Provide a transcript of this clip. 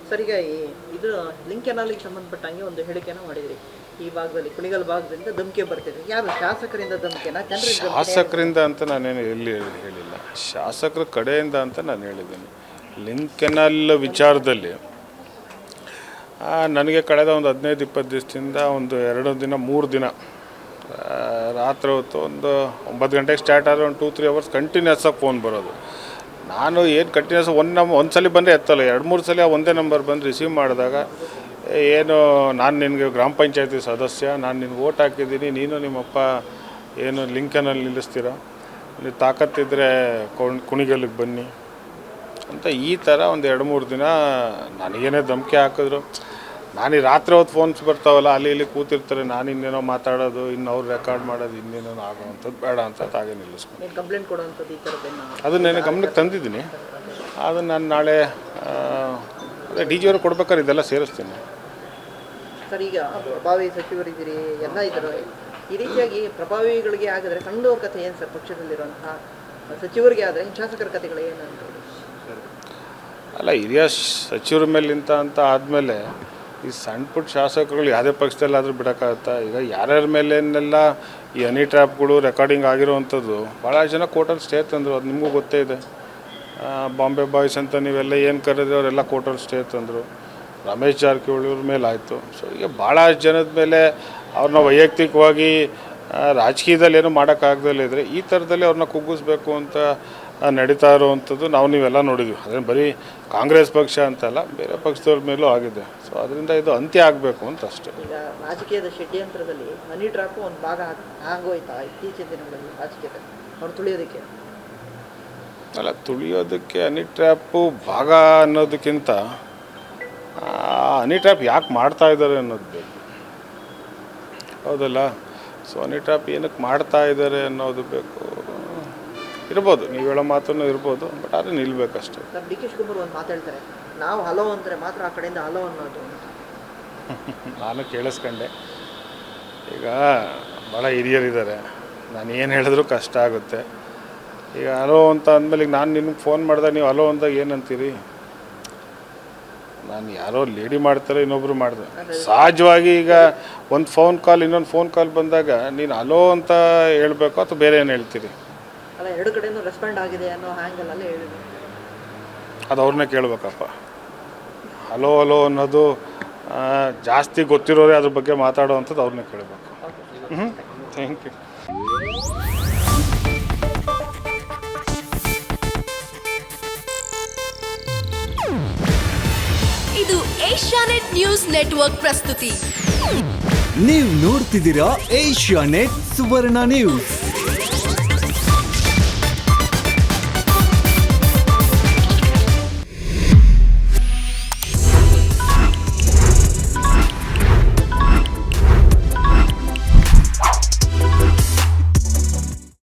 Sir ಈಗ ಇದು link ಕೆನಾಲಿಗೆ ಸಂಬಂಧಪಟ್ಟಂಗೆ ಒಂದು ಹೇಳಿಕೆನ ಮಾಡಿದ್ರಿ. ಈ ಭಾಗದಲ್ಲಿ ಕುಣಿಗಲ್ ಭಾಗದಿಂದ ಧಮಕಿ ಬರ್ತಿದೆ. ಯಾರು ಶಾಸಕರಿಂದ ಧಮಕಿನ ಜನರಿಂದ? ಶಾಸಕರಿಂದ ಅಂತ ನಾನೇನು ಎಲ್ಲಿ ಹೇಳಿಲ್ಲ, ಶಾಸಕರ ಕಡೆಯಿಂದ ಅಂತ ನಾನು ಹೇಳಿದ್ದೀನಿ. ಲಿಂಕ್ ಕೆನಾಲ್ ವಿಚಾರದಲ್ಲಿ ನನಗೆ ಕಳೆದ ಒಂದು 15-20 ದಿವಸದಿಂದ ಒಂದು 2-3 ದಿನ ರಾತ್ರಿ ಹೊತ್ತು ಒಂದು 9 ಗಂಟೆಗೆ ಸ್ಟಾರ್ಟ್ ಆದರೆ ಒಂದು 2-3 ಅವರ್ಸ್ ಕಂಟಿನ್ಯೂಸ್ ಆಗಿ ಫೋನ್ ಬರೋದು. ನಾನು ಏನು ಕಂಟಿನ್ಯೂಸ್ ಒಂದು ಸಲ ಬಂದರೆ ಎತ್ತಲ್ಲ, 2-3 ಸಲ ಒಂದೇ ನಂಬರ್ ಬಂದು ರಿಸೀವ್ ಮಾಡಿದಾಗ, ಏನು ನಾನು ನಿನಗೆ ಗ್ರಾಮ ಪಂಚಾಯತಿ ಸದಸ್ಯ, ನಾನು ನಿನ್ಗೆ ಓಟ್ ಹಾಕಿದ್ದೀನಿ, ನೀನು ನಿಮ್ಮಪ್ಪ ಏನು ಲಿಂಕನಲ್ಲಿ ನಿಲ್ಲಿಸ್ತೀರ, ನೀವು ತಾಕತ್ತಿದ್ದರೆ ಕುಣಿಗಲ್ಲಿಗೆ ಬನ್ನಿ ಅಂತ ಈ ಥರ ಒಂದು 2-3 ದಿನ ನನಗೇನೇ ಧಮಕಿ ಹಾಕಿದ್ರು. ನಾನು ಈ ರಾತ್ರಿ ಹೊತ್ತು ಫೋನ್ಸ್ ಬರ್ತಾವಲ್ಲ, ಅಲ್ಲಿ ಇಲ್ಲಿ ಕೂತಿರ್ತಾರೆ, ನಾನು ಇನ್ನೇನೋ ಮಾತಾಡೋದು, ಇನ್ನು ಅವ್ರು ರೆಕಾರ್ಡ್ ಮಾಡೋದು, ಇನ್ನೇನೋ ಆಗೋವಂಥದ್ದು ಬೇಡ ಅಂತ ಹಾಗೆ ನಿಲ್ಲಿಸ್ಕೊಂಡು ಕಂಪ್ಲೇಂಟ್ ಕೊಡುವಂಥದ್ದು ಈ ಥರದ್ದೇನು ಅದು ನಾನು ಗಮನಕ್ಕೆ ತಂದಿದ್ದೀನಿ. ಅದನ್ನು ನಾನು ನಾಳೆ ಅದೇ ಡಿ ಜಿ ಅವ್ರಿಗೆ ಕೊಡ್ಬೇಕಾದ್ರೆ ಇದೆಲ್ಲ ಸೇರಿಸ್ತೀನಿ. ಸರ್ ಈಗ ಪ್ರಭಾವಿ ಸಚಿವರಿದ್ದೀರಿ, ಎಲ್ಲ ಇದ್ದಾರೆ, ಈ ರೀತಿಯಾಗಿ ಪ್ರಭಾವಿಗಳಿಗೆ ಆಗಿದ್ರೆ ಕಂಡವ್ರ ಕಥೆ ಏನು ಸರ್? ಪಕ್ಷದಲ್ಲಿರುವಂತಹ ಸಚಿವರಿಗೆ ಆದರೆ ಶಾಸಕರ ಕಥೆಗಳು ಏನು ಅಂತ? ಅಲ್ಲ, ಹಿರಿಯ ಸಚಿವರ ಮೇಲಿಂತ ಅಂತ ಆದಮೇಲೆ ಈ ಸಣ್ಣ ಪುಟ್ಟ ಶಾಸಕರುಗಳು ಯಾವುದೇ ಪಕ್ಷದಲ್ಲಾದರೂ ಬಿಡೋಕ್ಕಾಗುತ್ತಾ? ಈಗ ಯಾರ್ಯಾರ ಮೇಲೇನೆಲ್ಲ ಈ ಹನಿ ಟ್ರ್ಯಾಪ್ಗಳು ರೆಕಾರ್ಡಿಂಗ್ ಆಗಿರೋವಂಥದ್ದು ಭಾಳ ಜನ ಕೋರ್ಟಲ್ಲಿ ಸ್ಟೇ ತಂದರು. ಅದು ನಿಮಗೂ ಗೊತ್ತೇ ಇದೆ. ಬಾಂಬೆ ಬಾಯ್ಸ್ ಅಂತ ನೀವೆಲ್ಲ ಏನು ಕರೆದ್ರೆ ಅವರೆಲ್ಲ ಕೋರ್ಟಲ್ಲಿ ಸ್ಟೇ ತಂದರು. ರಮೇಶ್ ಜಾರಕಿಹೊಳಿ ಅವ್ರ ಮೇಲೆ ಆಯಿತು. ಸೊ ಈಗ ಭಾಳ ಜನದ ಮೇಲೆ ಅವ್ರನ್ನ ವೈಯಕ್ತಿಕವಾಗಿ ರಾಜಕೀಯದಲ್ಲಿ ಏನೂ ಮಾಡೋಕ್ಕಾಗ್ದಲ್ಲೇ ಇದ್ದರೆ ಈ ಥರದಲ್ಲಿ ಅವ್ರನ್ನ ಕುಗ್ಗಿಸ್ಬೇಕು ಅಂತ ನಡೀತಾ ಇರುವಂಥದ್ದು ನೀವೆಲ್ಲ ನೋಡಿದ್ವಿ. ಅದೇನು ಬರೀ ಕಾಂಗ್ರೆಸ್ ಪಕ್ಷ ಅಂತಲ್ಲ, ಬೇರೆ ಪಕ್ಷದವ್ರ ಮೇಲೂ ಆಗಿದೆ. ಸೊ ಅದರಿಂದ ಇದು ಅಂತ್ಯ ಆಗಬೇಕು ಅಂತ ಅಷ್ಟೇ. ಈಗ ರಾಜಕೀಯದ ಷಡ್ಯಂತ್ರದಲ್ಲಿ ಹನಿ ಟ್ರ್ಯಾಪು ಒಂದು ಭಾಗ ಆಗೋಯ್ತಾ ಇತ್ತೀಚಿನ ದಿನಗಳಲ್ಲಿ ರಾಜಕೀಯದಲ್ಲಿ ಅವ್ರು ತುಳಿಯೋದಕ್ಕೆ? ಅಲ್ಲ, ತುಳಿಯೋದಕ್ಕೆ ಹನಿ ಟ್ರ್ಯಾಪು ಭಾಗ ಅನ್ನೋದಕ್ಕಿಂತ ಹನಿ ಟ್ರ್ಯಾಪ್ ಯಾಕೆ ಮಾಡ್ತಾ ಇದ್ದಾರೆ ಅನ್ನೋದು ಬೇಕು, ಹೌದಲ್ಲ? ಸೊ ಹನಿ ಟ್ರ್ಯಾಪ್ ಏನಕ್ಕೆ ಮಾಡ್ತಾ ಇದ್ದಾರೆ ಅನ್ನೋದು ಬೇಕು. ಇರ್ಬೋದು, ನೀವು ಹೇಳೋ ಮಾತನ್ನು ಇರ್ಬೋದು, ಬಟ್ ಅದು ನಿಲ್ಬೇಕಷ್ಟೇ. ಸರ್, ಡಿ ಕೆ ಶಿವಕುಮಾರ್ ಒಂದು ಮಾತು ಹೇಳ್ತಾರೆ, ನಾವು ಹಲೋ ಅಂದರೆ ಮಾತ್ರ ಆ ಕಡೆಯಿಂದ ಹಲೋ ಅನ್ನೋದು. ನಾನು ಕೇಳಿಸ್ಕೊಂಡೆ. ಈಗ ಭಾಳ ಹಿರಿಯರಿದ್ದಾರೆ, ನಾನು ಏನು ಹೇಳಿದ್ರು ಕಷ್ಟ ಆಗುತ್ತೆ. ಈಗ ಹಲೋ ಅಂತ ಅಂದಮೇಲೆ ಈಗ ನಾನು ನಿಮ್ಗೆ ಫೋನ್ ಮಾಡಿದಾಗ ನೀವು ಹಲೋ ಅಂದಾಗ ಏನಂತೀರಿ? ನಾನು ಯಾರೋ ಲೇಡಿ ಮಾಡ್ತಾರೆ, ಇನ್ನೊಬ್ರು ಮಾಡಿದೆ. ಸಹಜವಾಗಿ ಈಗ ಒಂದು ಫೋನ್ ಕಾಲ್ ಇನ್ನೊಂದು ಫೋನ್ ಕಾಲ್ ಬಂದಾಗ ನೀನು ಹಲೋ ಅಂತ ಹೇಳಬೇಕು ಅಥವಾ ಬೇರೆ ಏನು ಹೇಳ್ತೀರಿ? ಅಲ್ಲ, ಎರಡು ಕಡೆಯೂ ರೆಸ್ಪಾಂಡ್ ಆಗಿದೆ ಅನ್ನೋ ಹ್ಯಾಂಗಲಲ್ಲೇ ಹೇಳಿದೆ. ಅದು ಅವ್ರನ್ನೇ ಕೇಳಬೇಕಪ್ಪ. ಹಲೋ ಹಲೋ ಅನ್ನೋದು ಜಾಸ್ತಿ ಗೊತ್ತಿರೋರೇ ಅದ್ರ ಬಗ್ಗೆ ಮಾತಾಡೋವಂಥದ್ದು ಅವ್ರನ್ನೇ ಕೇಳಬೇಕು. Thank you. ಇದು ಏಷ್ಯಾನೆಟ್ ನ್ಯೂಸ್ ನೆಟ್ವರ್ಕ್ ಪ್ರಸ್ತುತಿ. ನೀವು ನೋಡ್ತಿದ್ದೀರಾ ಏಷ್ಯಾನೆಟ್ ಸುವರ್ಣ ನ್ಯೂಸ್.